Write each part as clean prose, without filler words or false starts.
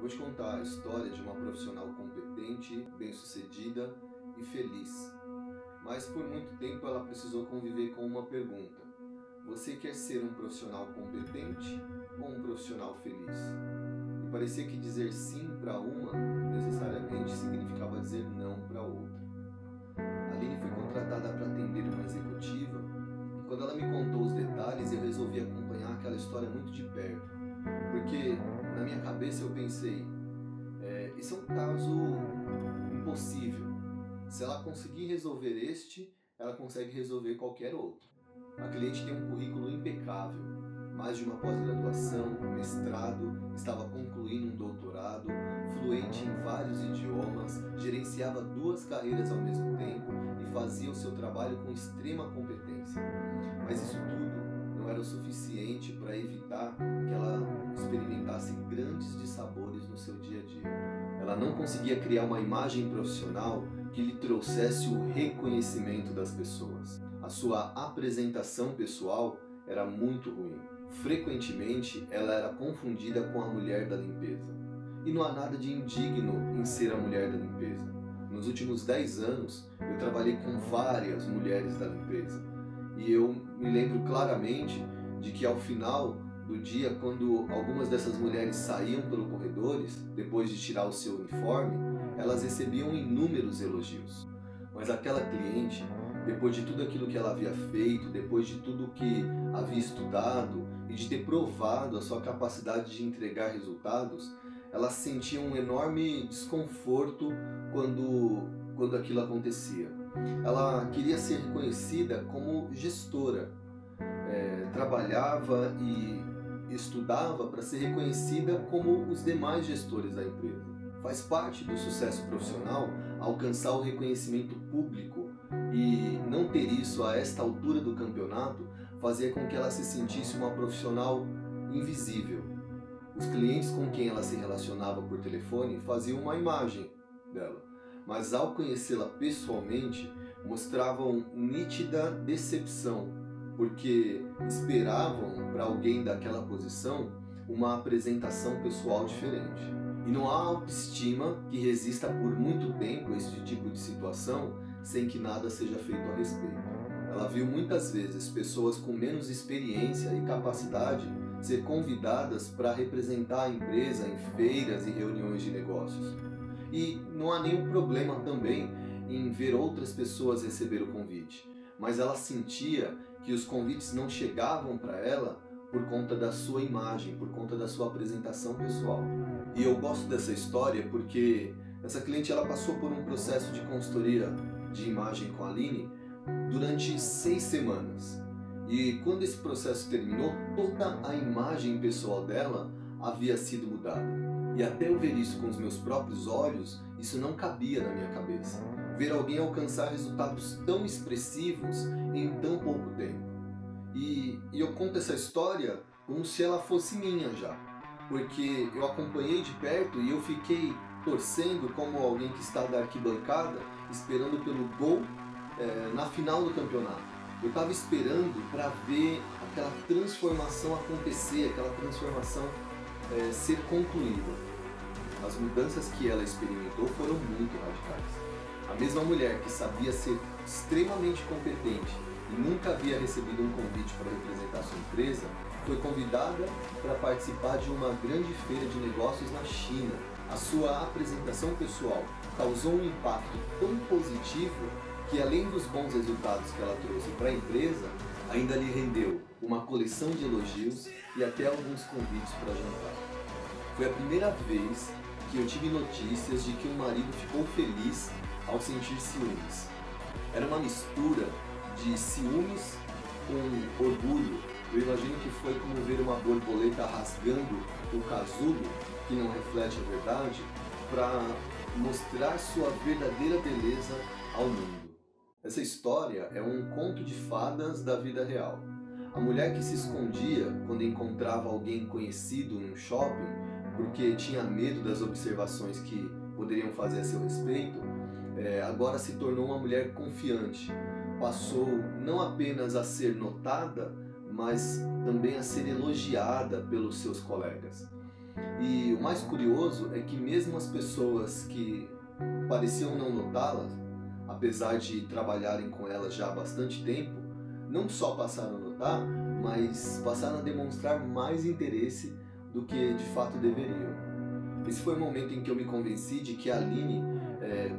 vou te contar a história de uma profissional competente, bem-sucedida e feliz. Mas por muito tempo ela precisou conviver com uma pergunta: você quer ser um profissional competente ou um profissional feliz? E parecia que dizer sim para uma necessariamente significava dizer não para outra. A Aline foi contratada para atender uma executiva e quando ela me contou os detalhes eu resolvi acompanhar aquela história muito de perto. Porque na minha cabeça eu pensei, esse é um caso impossível. Se ela conseguir resolver este, ela consegue resolver qualquer outro. A cliente tem um currículo impecável, mais de uma pós-graduação, mestrado, estava concluindo um doutorado, fluente em vários idiomas, gerenciava 2 carreiras ao mesmo tempo e fazia o seu trabalho com extrema competência. Mas isso tudo não era o suficiente para evitar que ela experimentasse grandes dissabores no seu dia a dia. Ela não conseguia criar uma imagem profissional que lhe trouxesse o reconhecimento das pessoas. A sua apresentação pessoal era muito ruim. Frequentemente, ela era confundida com a mulher da limpeza. E não há nada de indigno em ser a mulher da limpeza. Nos últimos 10 anos, eu trabalhei com várias mulheres da limpeza. E eu me lembro claramente de que ao final do dia, quando algumas dessas mulheres saíam pelos corredores, depois de tirar o seu uniforme, elas recebiam inúmeros elogios. Mas aquela cliente, depois de tudo aquilo que ela havia feito, depois de tudo que havia estudado e de ter provado a sua capacidade de entregar resultados, ela sentia um enorme desconforto quando aquilo acontecia. Ela queria ser reconhecida como gestora, trabalhava e estudava para ser reconhecida como os demais gestores da empresa. Faz parte do sucesso profissional alcançar o reconhecimento público e não ter isso a esta altura do campeonato fazia com que ela se sentisse uma profissional invisível. Os clientes com quem ela se relacionava por telefone faziam uma imagem dela, mas ao conhecê-la pessoalmente mostravam nítida decepção, porque esperavam para alguém daquela posição uma apresentação pessoal diferente. E não há autoestima que resista por muito tempo a este tipo de situação sem que nada seja feito a respeito. Ela viu muitas vezes pessoas com menos experiência e capacidade ser convidadas para representar a empresa em feiras e reuniões de negócios. E não há nenhum problema também em ver outras pessoas receber o convite, mas ela sentia que os convites não chegavam para ela por conta da sua imagem, por conta da sua apresentação pessoal. E eu gosto dessa história porque essa cliente ela passou por um processo de consultoria de imagem com a Aline durante 6 semanas. E quando esse processo terminou, toda a imagem pessoal dela havia sido mudada. E até eu ver isso com os meus próprios olhos, isso não cabia na minha cabeça. Ver alguém alcançar resultados tão expressivos em tão pouco tempo. E eu conto essa história como se ela fosse minha já, porque eu acompanhei de perto e eu fiquei torcendo como alguém que está da arquibancada, esperando pelo gol na final do campeonato. Eu estava esperando para ver aquela transformação acontecer, aquela transformação ser concluída. As mudanças que ela experimentou foram muito radicais. A mesma mulher que sabia ser extremamente competente e nunca havia recebido um convite para representar sua empresa, foi convidada para participar de uma grande feira de negócios na China. A sua apresentação pessoal causou um impacto tão positivo que, além dos bons resultados que ela trouxe para a empresa, ainda lhe rendeu uma coleção de elogios e até alguns convites para jantar. Foi a primeira vez que eu tive notícias de que um marido ficou feliz ao sentir ciúmes. Era uma mistura de ciúmes com orgulho. Eu imagino que foi como ver uma borboleta rasgando o casulo, que não reflete a verdade, para mostrar sua verdadeira beleza ao mundo. Essa história é um conto de fadas da vida real. A mulher que se escondia quando encontrava alguém conhecido num shopping porque tinha medo das observações que poderiam fazer a seu respeito, agora se tornou uma mulher confiante. Passou não apenas a ser notada, mas também a ser elogiada pelos seus colegas. E o mais curioso é que mesmo as pessoas que pareciam não notá-las, apesar de trabalharem com elas já há bastante tempo, não só passaram a notar, mas passaram a demonstrar mais interesse do que de fato deveriam. Esse foi o momento em que eu me convenci de que a Aline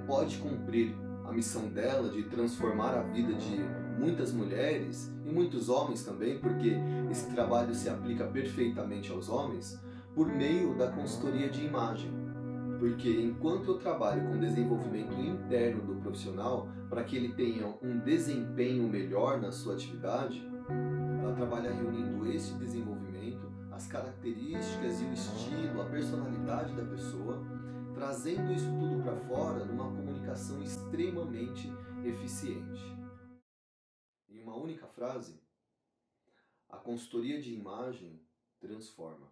pode cumprir a missão dela de transformar a vida de muitas mulheres e muitos homens também, porque esse trabalho se aplica perfeitamente aos homens, por meio da consultoria de imagem. Porque enquanto eu trabalho com desenvolvimento interno do profissional, para que ele tenha um desempenho melhor na sua atividade, ela trabalha reunindo esse desenvolvimento, as características e o estilo, a personalidade da pessoa, trazendo isso tudo para fora numa comunicação extremamente eficiente. Em uma única frase, a consultoria de imagem transforma.